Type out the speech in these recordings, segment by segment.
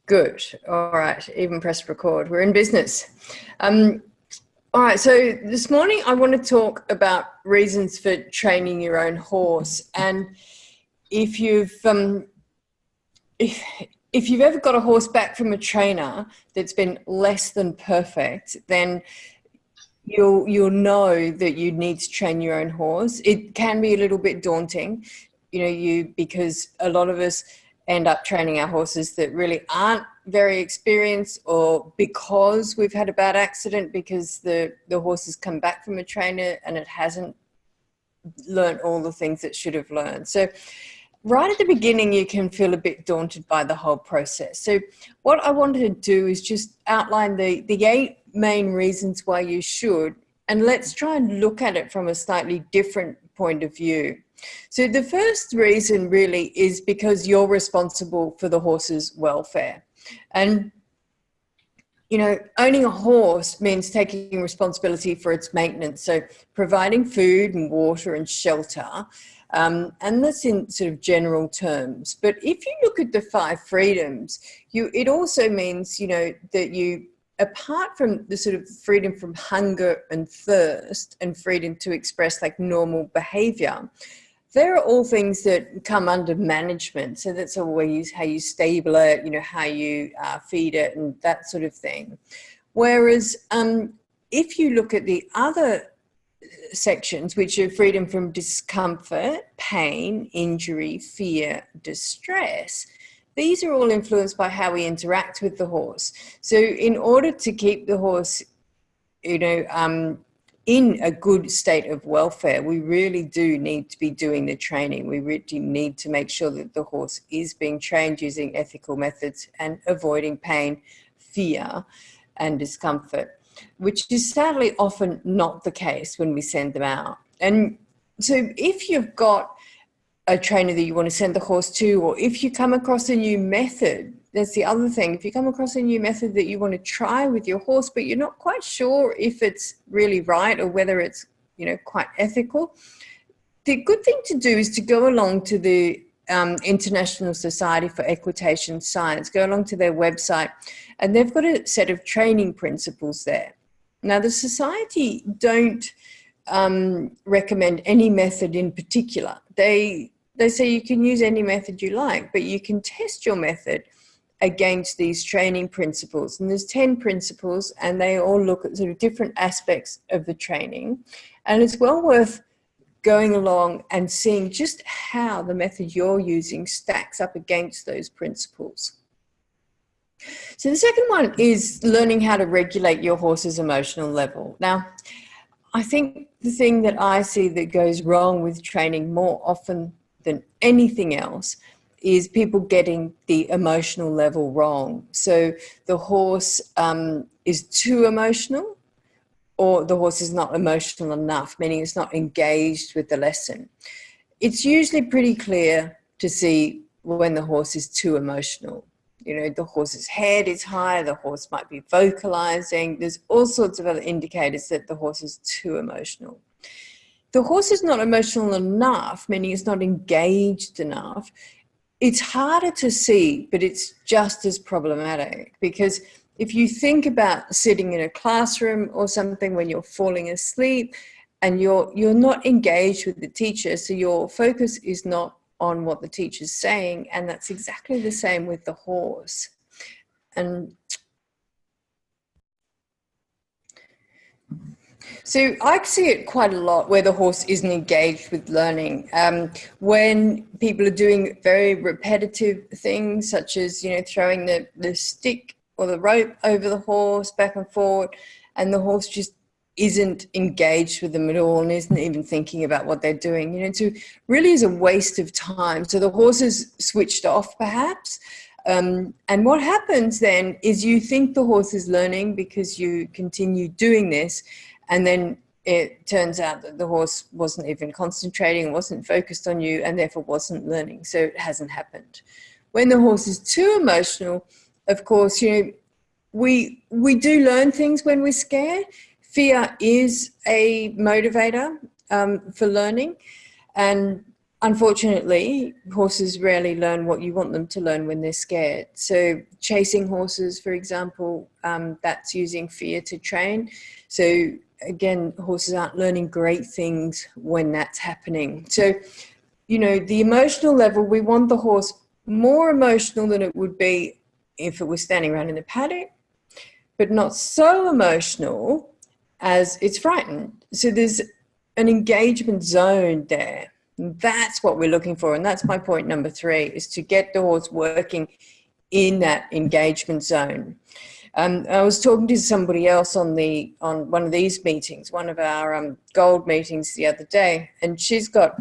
Good. All right. Even press record. We're in business. Um, all right. So this morning I want to talk about reasons for training your own horse. And if you've if you've ever got a horse back from a trainer that's been less than perfect, then you'll know that you need to train your own horse. It can be a little bit daunting, because a lot of us end up training our horses that really aren't very experienced, or because we've had a bad accident, because the horse has come back from a trainer and it hasn't learned all the things it should have learned. So right at the beginning, you can feel a bit daunted by the whole process. So what I wanted to do is just outline the 8 main reasons why you should, and let's try and look at it from a slightly different point of view. So the first reason really is because you're responsible for the horse's welfare. And owning a horse means taking responsibility for its maintenance. So providing food and water and shelter. And that's in sort of general terms. But if you look at the 5 freedoms, it also means, that you, apart from the sort of freedom from hunger and thirst and freedom to express like normal behavior, there are all things that come under management. So that's always how you stable it, how you feed it and that sort of thing. Whereas if you look at the other sections, which are freedom from discomfort, pain, injury, fear, distress, these are all influenced by how we interact with the horse. So in order to keep the horse, in a good state of welfare, we really do need to be doing the training. We really need to make sure that the horse is being trained using ethical methods and avoiding pain, fear, and discomfort, which is sadly often not the case when we send them out. And so if you've got a trainer that you want to send the horse to, or if you come across a new method, that's the other thing. If you come across a new method that you want to try with your horse, but you're not quite sure if it's really right or whether it's, quite ethical, the good thing to do is to go along to the International Society for Equitation Science, go along to their website, and they've got a set of training principles there. Now, the society don't recommend any method in particular. They say you can use any method you like, but you can test your method against these training principles. And there's 10 principles, and they all look at sort of different aspects of the training. And it's well worth going along and seeing just how the method you're using stacks up against those principles. So the second one is learning how to regulate your horse's emotional level. Now, I think the thing that I see that goes wrong with training more often than anything else is people getting the emotional level wrong. So the horse is too emotional, or the horse is not emotional enough, meaning it's not engaged with the lesson. It's usually pretty clear to see when the horse is too emotional. The horse's head is high, the horse might be vocalizing. There's all sorts of other indicators that the horse is too emotional. The horse is not emotional enough, meaning it's not engaged enough. It's harder to see, but it's just as problematic, because if you think about sitting in a classroom or something when you're falling asleep and you're not engaged with the teacher, so your focus is not on what the teacher's saying, and that's exactly the same with the horse. And so I see it quite a lot where the horse isn't engaged with learning. When people are doing very repetitive things, such as, throwing the stick or the rope over the horse back and forth, and the horse just isn't engaged with them at all and isn't even thinking about what they're doing. It really is a waste of time. So the horse is switched off perhaps. And what happens then is you think the horse is learning because you continue doing this, and then it turns out that the horse wasn't even concentrating, wasn't focused on you, and therefore wasn't learning. So it hasn't happened. When the horse is too emotional, of course, we do learn things when we're scared. Fear is a motivator for learning. And unfortunately, horses rarely learn what you want them to learn when they're scared. So chasing horses, for example, that's using fear to train. So again, horses aren't learning great things when that's happening. So, you know, the emotional level, we want the horse more emotional than it would be if it was standing around in the paddock, but not so emotional as it's frightened. So there's an engagement zone there. That's what we're looking for. And that's my point number 3, is to get the horse working in that engagement zone. I was talking to somebody else on one of these meetings, one of our gold meetings the other day, and she's got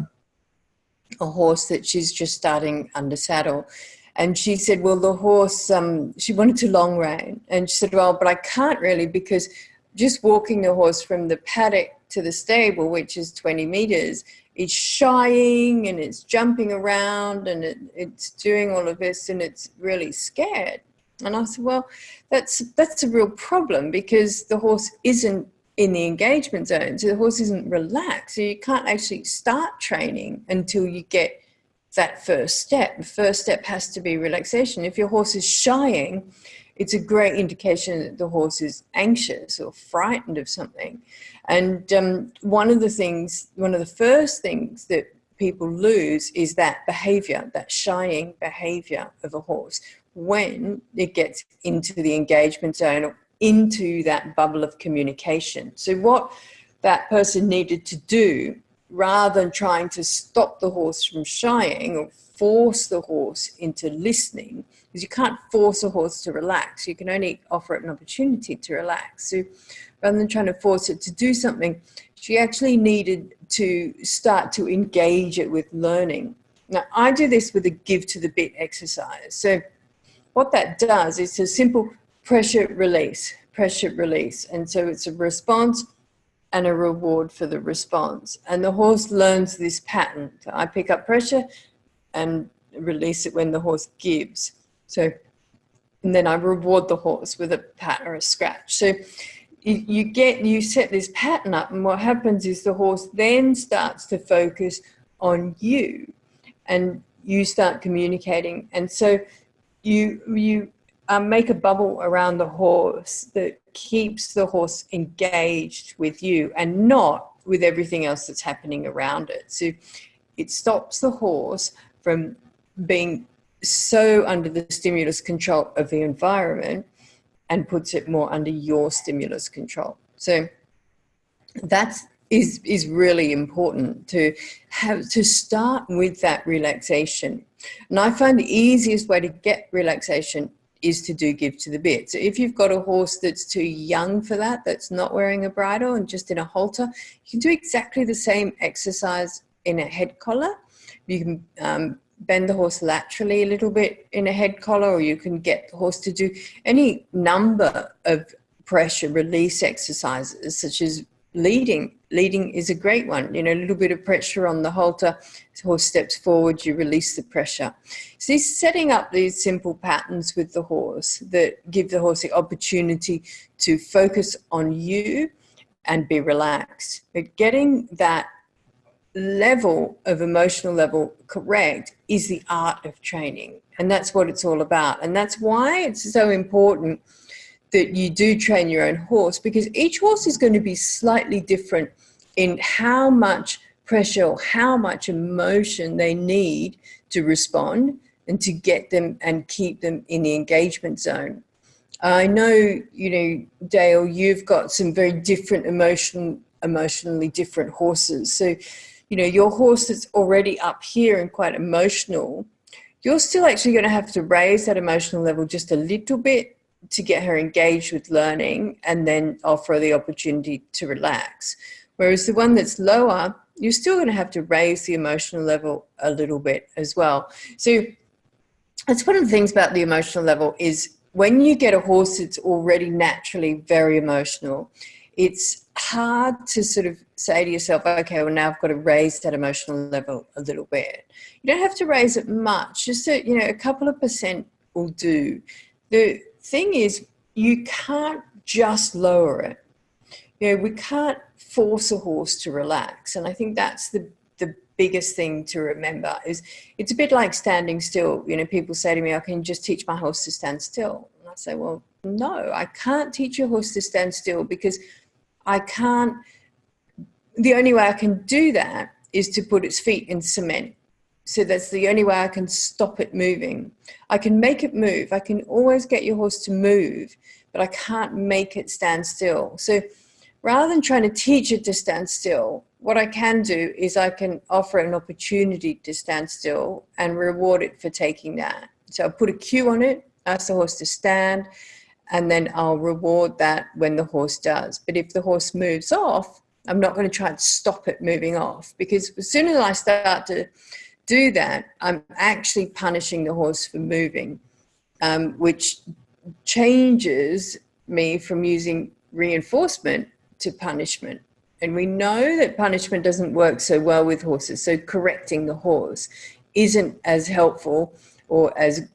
a horse that she's just starting under saddle. And she said, well, the horse, she wanted to long rein. And she said, well, but I can't really, because just walking the horse from the paddock to the stable, which is 20 meters, it's shying and it's jumping around and it's doing all of this and it's really scared. And I said, well, that's a real problem, because the horse isn't in the engagement zone. So the horse isn't relaxed. So you can't actually start training until you get that first step. The first step has to be relaxation. If your horse is shying, it's a great indication that the horse is anxious or frightened of something. And one of the first things that people lose is that behavior, that shying behavior of a horse when it gets into the engagement zone or into that bubble of communication. So what that person needed to do, rather than trying to stop the horse from shying or force the horse into listening, because you can't force a horse to relax. You can only offer it an opportunity to relax. So rather than trying to force it to do something, she actually needed to start to engage it with learning. Now, I do this with a give to the bit exercise. So what that does is a simple pressure release. And so it's a response and a reward for the response. And the horse learns this pattern. So I pick up pressure and release it when the horse gives. So, and then I reward the horse with a pat or a scratch. So you set this pattern up, and what happens is the horse then starts to focus on you, and you start communicating. And so you make a bubble around the horse that keeps the horse engaged with you and not with everything else that's happening around it. So it stops the horse from being so under the stimulus control of the environment and puts it more under your stimulus control. So that is really important, to start with that relaxation. And I find the easiest way to get relaxation is to do give to the bit. So if you've got a horse that's too young for that, that's not wearing a bridle and just in a halter, you can do exactly the same exercise in a head collar. You can bend the horse laterally a little bit in a head collar, or you can get the horse to do any number of pressure release exercises, such as leading. Leading is a great one. You know, a little bit of pressure on the halter, the horse steps forward, you release the pressure. So setting up these simple patterns with the horse that give the horse the opportunity to focus on you and be relaxed. But getting that level of emotional level correct is the art of training. And that's what it's all about. And that's why it's so important that you do train your own horse, because each horse is going to be slightly different in how much pressure or how much emotion they need to respond and to get them and keep them in the engagement zone. I know, Dale, you've got some very different emotionally different horses. So, your horse that's already up here and quite emotional, you're still actually going to have to raise that emotional level just a little bit to get her engaged with learning and then offer the opportunity to relax. Whereas the one that's lower, you're still going to have to raise the emotional level a little bit as well. So that's one of the things about the emotional level is when you get a horse that's already naturally very emotional, it's hard to sort of say to yourself, okay, well, now I've got to raise that emotional level a little bit. You don't have to raise it much, just a couple of % will do. The thing is, you can't just lower it. We can't force a horse to relax. And I think that's the biggest thing to remember is it's a bit like standing still. You know, people say to me, I can just teach my horse to stand still. And I say, well, no, I can't teach your horse to stand still, because I can't, the only way I can do that is to put its feet in cement. So that's the only way I can stop it moving. I can make it move. I can always get your horse to move, but I can't make it stand still. So rather than trying to teach it to stand still, what I can do is I can offer an opportunity to stand still and reward it for taking that. So I'll put a cue on it, ask the horse to stand, and then I'll reward that when the horse does. But if the horse moves off, I'm not going to try and stop it moving off, because as soon as I start to do that, I'm actually punishing the horse for moving, which changes me from using reinforcement to punishment. And we know that punishment doesn't work so well with horses. So correcting the horse isn't as helpful or as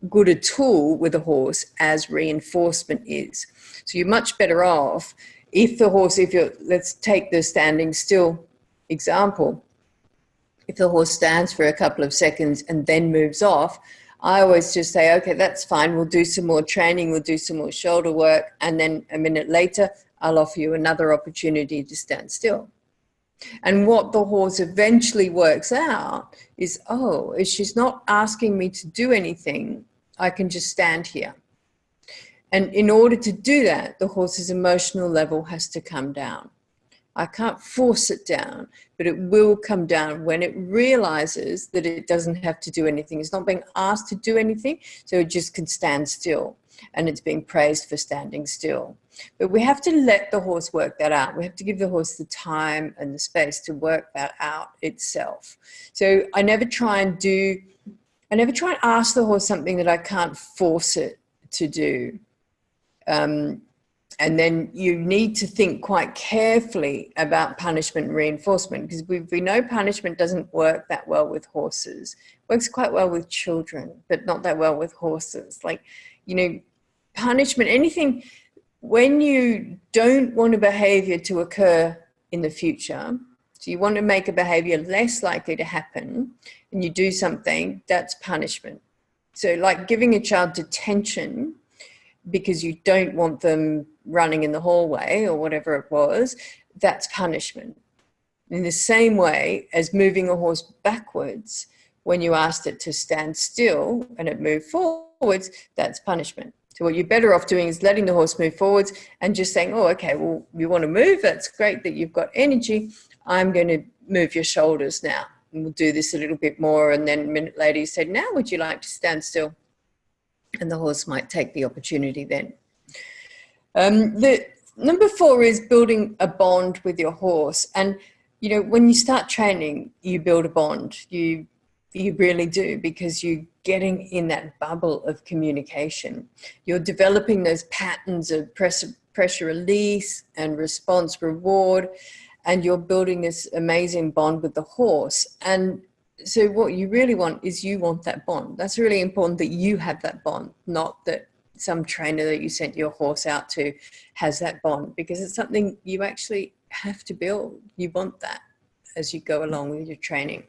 good a tool with a horse as reinforcement is. So you're much better off if the horse, let's take the standing still example. If the horse stands for a couple of seconds and then moves off, I always just say, okay, that's fine. We'll do some more training. We'll do some more shoulder work. And then a minute later, I'll offer you another opportunity to stand still. And what the horse eventually works out is, oh, if she's not asking me to do anything, I can just stand here. And in order to do that, the horse's emotional level has to come down. I can't force it down, but it will come down when it realizes that it doesn't have to do anything. It's not being asked to do anything, so it just can stand still, and it's being praised for standing still. But we have to let the horse work that out. We have to give the horse the time and the space to work that out itself. So I never try and ask the horse something that I can't force it to do. And then you need to think quite carefully about punishment and reinforcement, because we know punishment doesn't work that well with horses. It works quite well with children, but not that well with horses. Like, you know, punishment, anything, when you don't want a behavior to occur in the future, so you want to make a behavior less likely to happen, and you do something, that's punishment. So like giving a child detention because you don't want them running in the hallway or whatever it was, that's punishment. In the same way as moving a horse backwards, when you asked it to stand still and it moved forwards, that's punishment. So what you're better off doing is letting the horse move forwards and just saying, oh, okay, well, you want to move? That's great that you've got energy. I'm going to move your shoulders now. And we'll do this a little bit more. And then a minute later you said, now would you like to stand still? And the horse might take the opportunity then. The number 4 is building a bond with your horse. And, you know, when you start training, you build a bond. You really do, because you're getting in that bubble of communication. You're developing those patterns of pressure release and response reward, and you're building this amazing bond with the horse. And so what you really want is you want that bond. That's really important, that you have that bond, not that some trainer that you sent your horse out to has that bond, because it's something you actually have to build. You want that as you go along with your training.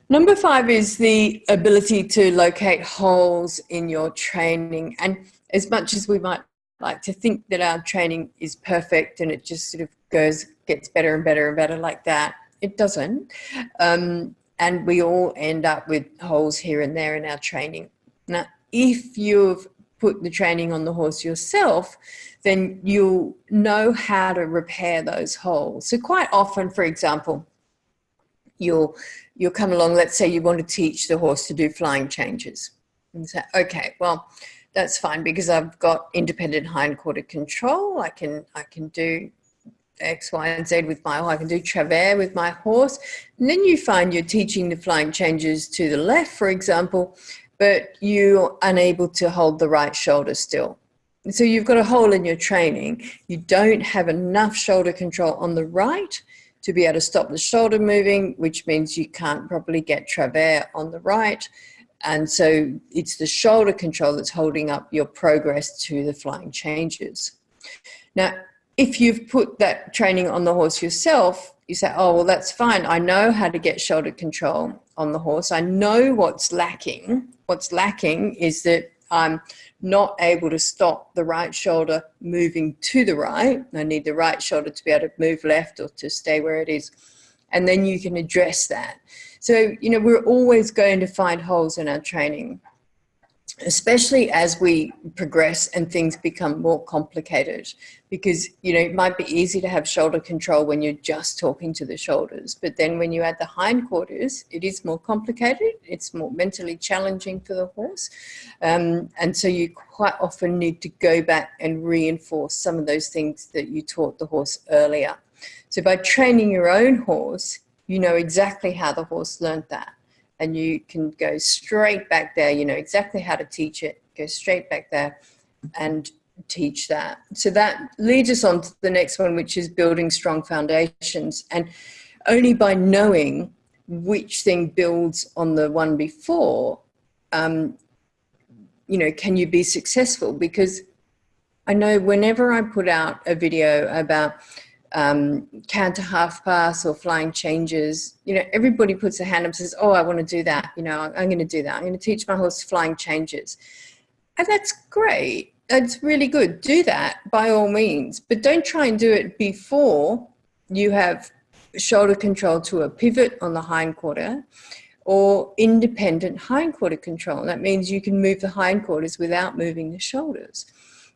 Number 5 is the ability to locate holes in your training. And as much as we might like to think that our training is perfect and it just sort of gets better and better and better like that, it doesn't. And we all end up with holes here and there in our training. Now, if you've put the training on the horse yourself, then you'll know how to repair those holes. So quite often, for example, you'll come along, let's say you want to teach the horse to do flying changes. And say, okay, well, that's fine because I've got independent hindquarter control. I can do X, Y, and Z with I can do travers with my horse. And then you find you're teaching the flying changes to the left, for example, but you're unable to hold the right shoulder still. And so you've got a hole in your training. You don't have enough shoulder control on the right to be able to stop the shoulder moving, which means you can't properly get travers on the right. And so it's the shoulder control that's holding up your progress to the flying changes. Now, if you've put that training on the horse yourself, you say, oh, well, that's fine. I know how to get shoulder control on the horse. I know what's lacking. What's lacking is that I'm not able to stop the right shoulder moving to the right. I need the right shoulder to be able to move left or to stay where it is. And then you can address that. So, you know, we're always going to find holes in our training, especially as we progress and things become more complicated, because, you know, it might be easy to have shoulder control when you're just talking to the shoulders, but then when you add the hindquarters, it is more complicated. It's more mentally challenging for the horse. And so you quite often need to go back and reinforce some of those things that you taught the horse earlier. So by training your own horse, you know exactly how the horse learned that. And you can go straight back there, you know exactly how to teach it, go straight back there and teach that. So that leads us on to the next one, which is building strong foundations. And only by knowing which thing builds on the one before, you know, can you be successful? Because I know whenever I put out a video about counter half pass or flying changes, you know, everybody puts their hand up and says, oh, I want to do that. You know, I'm going to do that. I'm going to teach my horse flying changes. And that's great. That's really good. Do that by all means, but don't try and do it before you have shoulder control to a pivot on the hindquarter or independent hindquarter control. And that means you can move the hindquarters without moving the shoulders.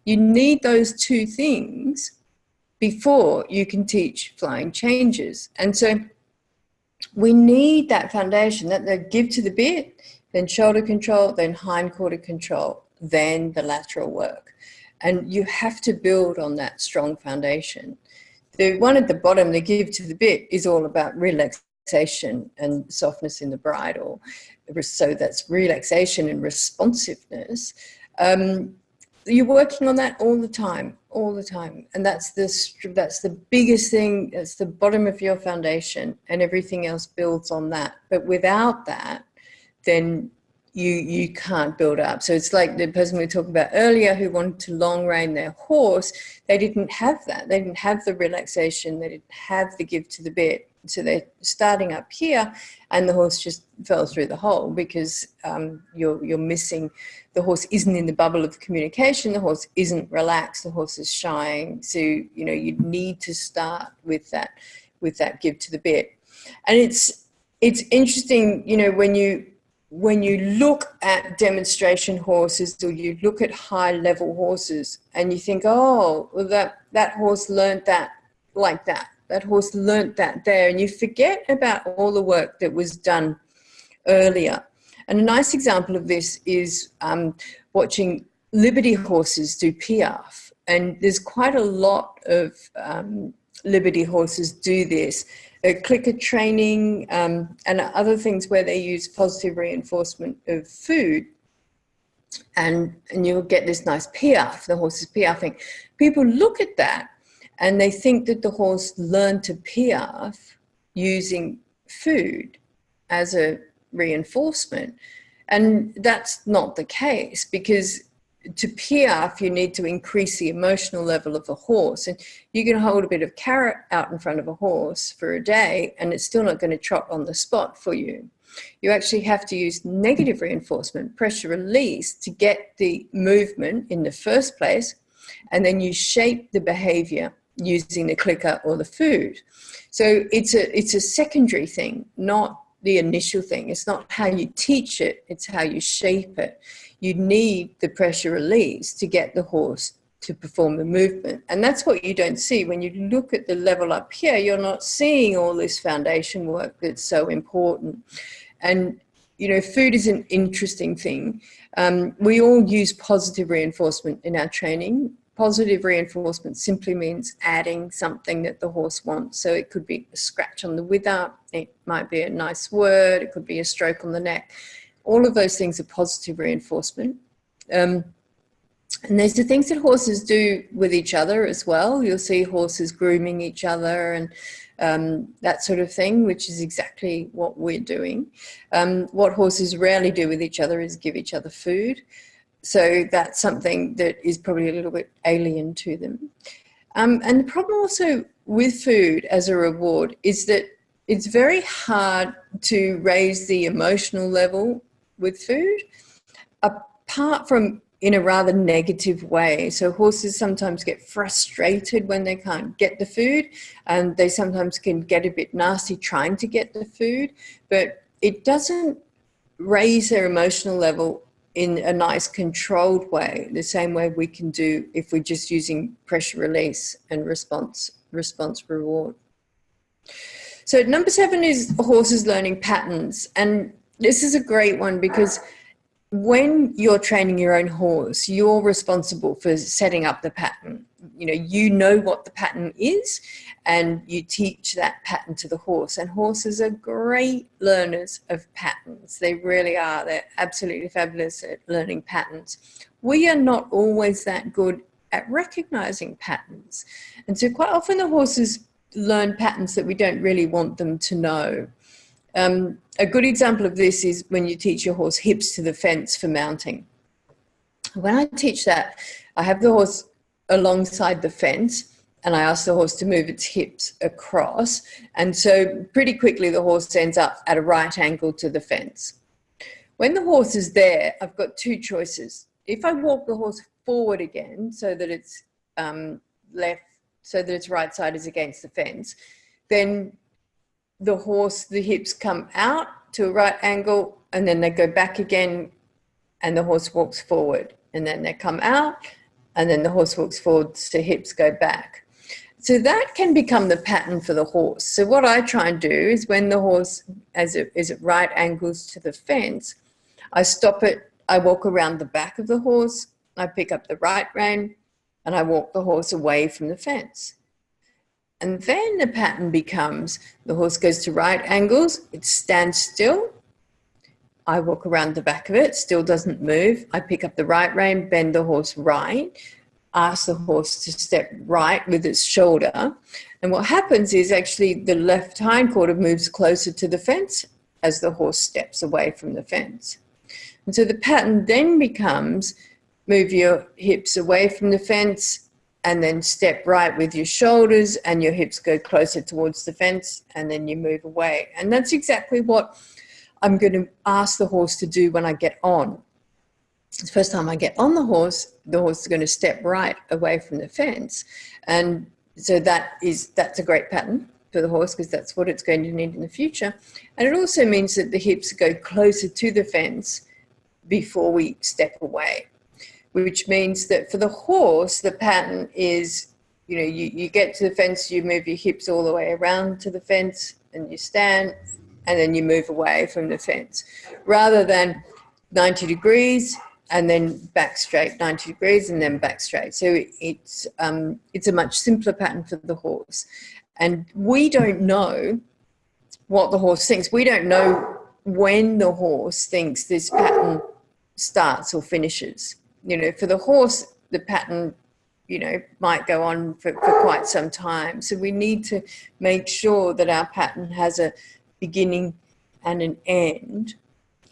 You need those two things before you can teach flying changes. And so we need that foundation, that the give to the bit, then shoulder control, then hindquarter control, then the lateral work. And you have to build on that strong foundation. The one at the bottom, the give to the bit, is all about relaxation and softness in the bridle. So that's relaxation and responsiveness. You're working on that all the time. And that's the biggest thing. That's the bottom of your foundation, and everything else builds on that. But without that, then you can't build up. So it's like the person we were talking about earlier who wanted to long rein their horse. They didn't have that. They didn't have the relaxation. They didn't have the give to the bit. So they're starting up here, and the horse just fell through the hole because you're missing. The horse isn't in the bubble of communication. The horse isn't relaxed. The horse is shying. So, you know, you need to start with that give to the bit. And it's interesting, you know, when you look at demonstration horses or you look at high level horses and you think, oh, well, that horse learned that like that. That horse learnt that there, and you forget about all the work that was done earlier. And a nice example of this is watching Liberty horses do piaffe. And there's quite a lot of Liberty horses do this. Clicker training and other things where they use positive reinforcement of food. And you'll get this nice piaffe, the horse is piaffing. People look at that and they think that the horse learned to piaffe using food as a reinforcement. And that's not the case, because to piaffe, you need to increase the emotional level of the horse. And you can hold a bit of carrot out in front of a horse for a day and it's still not going to trot on the spot for you. You actually have to use negative reinforcement, pressure release, to get the movement in the first place. And then you shape the behavior using the clicker or the food. So it's a secondary thing, not the initial thing. It's not how you teach it, it's how you shape it. You need the pressure release to get the horse to perform the movement. And that's what you don't see. When you look at the level up here, you're not seeing all this foundation work that's so important. And, you know, food is an interesting thing. We all use positive reinforcement in our training. Positive reinforcement simply means adding something that the horse wants. So it could be a scratch on the wither, it might be a nice word, it could be a stroke on the neck. All of those things are positive reinforcement. And there's the things that horses do with each other as well. You'll see horses grooming each other and that sort of thing, which is exactly what we're doing. What horses rarely do with each other is give each other food. So that's something that is probably a little bit alien to them. And the problem also with food as a reward is that it's very hard to raise the emotional level with food, apart from in a rather negative way. So horses sometimes get frustrated when they can't get the food, and they sometimes can get a bit nasty trying to get the food, but it doesn't raise their emotional level in a nice controlled way, the same way we can do if we're just using pressure release and response reward. So number 7 is horses learning patterns. And this is a great one because when you're training your own horse, you're responsible for setting up the pattern. You know what the pattern is, and you teach that pattern to the horse. And horses are great learners of patterns. They really are. They're absolutely fabulous at learning patterns. We are not always that good at recognizing patterns. And so quite often the horses learn patterns that we don't really want them to know. A good example of this is when you teach your horse hips to the fence for mounting. When I teach that, I have the horse alongside the fence and I ask the horse to move its hips across. And so pretty quickly the horse ends up at a right angle to the fence. When the horse is there, I've got 2 choices. If I walk the horse forward again so that it's right side is against the fence, then the hips come out to a right angle and then they go back again and the horse walks forward, and then they come out and then the horse walks forward, so hips go back. So that can become the pattern for the horse. So what I try and do is when the horse is at right angles to the fence, I stop it, I walk around the back of the horse, I pick up the right rein and I walk the horse away from the fence. And then the pattern becomes the horse goes to right angles, it stands still, I walk around the back of it, still doesn't move, I pick up the right rein, bend the horse right, ask the horse to step right with its shoulder. And what happens is actually the left hindquarter moves closer to the fence as the horse steps away from the fence. And so the pattern then becomes move your hips away from the fence and then step right with your shoulders and your hips go closer towards the fence and then you move away. And that's exactly what I'm going to ask the horse to do when I get on. The first time I get on the horse is going to step right away from the fence. And so that's a great pattern for the horse because that's what it's going to need in the future. And it also means that the hips go closer to the fence before we step away, which means that for the horse, the pattern is, you get to the fence, you move your hips all the way around to the fence and you stand and then you move away from the fence rather than 90 degrees and then back straight, 90 degrees and then back straight. So it's a much simpler pattern for the horse. And we don't know what the horse thinks. We don't know when the horse thinks this pattern starts or finishes. For the horse, the pattern, might go on for quite some time. So we need to make sure that our pattern has a beginning and an end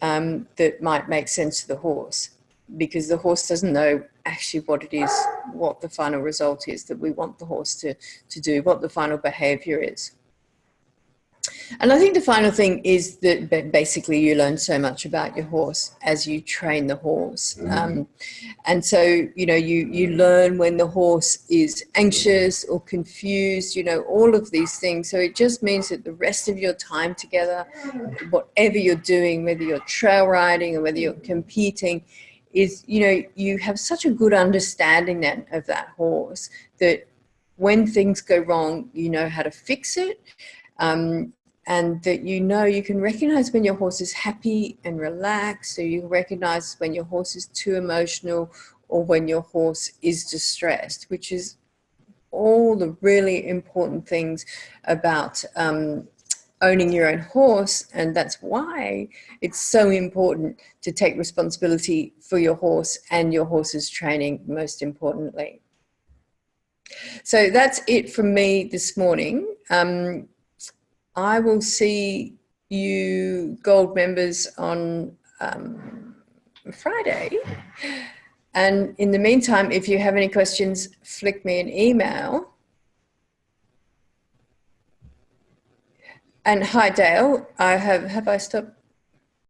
that might make sense to the horse, because the horse doesn't know actually what it is, what the final result is that we want the horse to do, what the final behavior is. And I think the final thing is that basically you learn so much about your horse as you train the horse. And so, you learn when the horse is anxious or confused, all of these things. So it just means that the rest of your time together, whatever you're doing, whether you're trail riding or whether you're competing, is, you have such a good understanding then of that horse that when things go wrong, you know how to fix it. And that you can recognize when your horse is happy and relaxed, so you recognize when your horse is too emotional or when your horse is distressed, which is all the really important things about owning your own horse. And that's why it's so important to take responsibility for your horse and your horse's training, most importantly. So that's it from me this morning. I will see you Gold members on Friday. And in the meantime, if you have any questions, flick me an email. And hi, Dale. Have I stopped